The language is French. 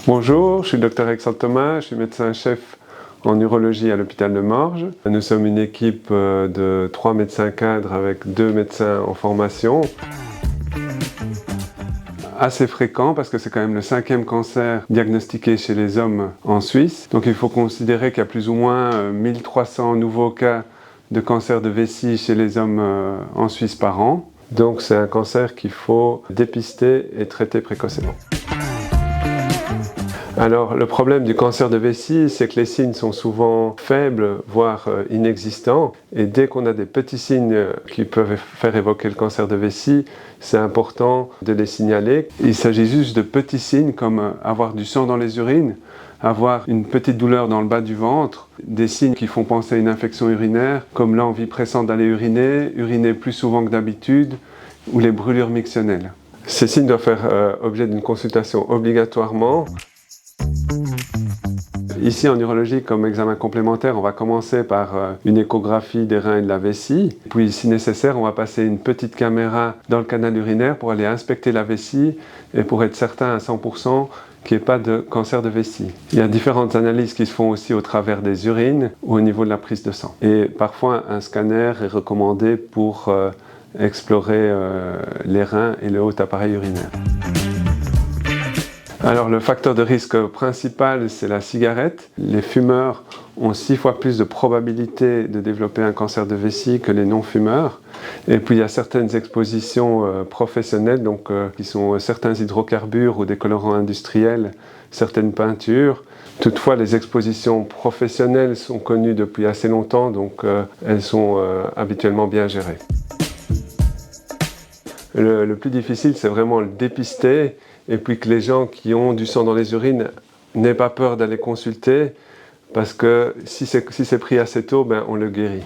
Bonjour, je suis le Dr Alexandre Thomas, je suis médecin-chef en urologie à l'hôpital de Morges. Nous sommes une équipe de 3 médecins cadres avec 2 médecins en formation. Assez fréquent parce que c'est quand même le 5e cancer diagnostiqué chez les hommes en Suisse. Donc il faut considérer qu'il y a plus ou moins 1300 nouveaux cas de cancer de vessie chez les hommes en Suisse par an. Donc c'est un cancer qu'il faut dépister et traiter précocement. Alors le problème du cancer de vessie, c'est que les signes sont souvent faibles, voire inexistants. Et dès qu'on a des petits signes qui peuvent faire évoquer le cancer de vessie, c'est important de les signaler. Il s'agit juste de petits signes comme avoir du sang dans les urines, avoir une petite douleur dans le bas du ventre, des signes qui font penser à une infection urinaire, comme l'envie pressante d'aller uriner, uriner plus souvent que d'habitude, ou les brûlures mictionnelles. Ces signes doivent faire objet d'une consultation obligatoirement. Ici en urologie, comme examen complémentaire, on va commencer par une échographie des reins et de la vessie. Puis si nécessaire, on va passer une petite caméra dans le canal urinaire pour aller inspecter la vessie et pour être certain à 100% qu'il n'y ait pas de cancer de vessie. Il y a différentes analyses qui se font aussi au travers des urines ou au niveau de la prise de sang. Et parfois un scanner est recommandé pour explorer les reins et le haut appareil urinaire. Alors le facteur de risque principal, c'est la cigarette. Les fumeurs ont 6 fois plus de probabilité de développer un cancer de vessie que les non-fumeurs. Et puis il y a certaines expositions professionnelles, donc qui sont certains hydrocarbures ou des colorants industriels, certaines peintures. Toutefois, les expositions professionnelles sont connues depuis assez longtemps, donc elles sont habituellement bien gérées. Le plus difficile, c'est vraiment le dépister, et puis que les gens qui ont du sang dans les urines n'aient pas peur d'aller consulter, parce que si c'est pris assez tôt, on le guérit.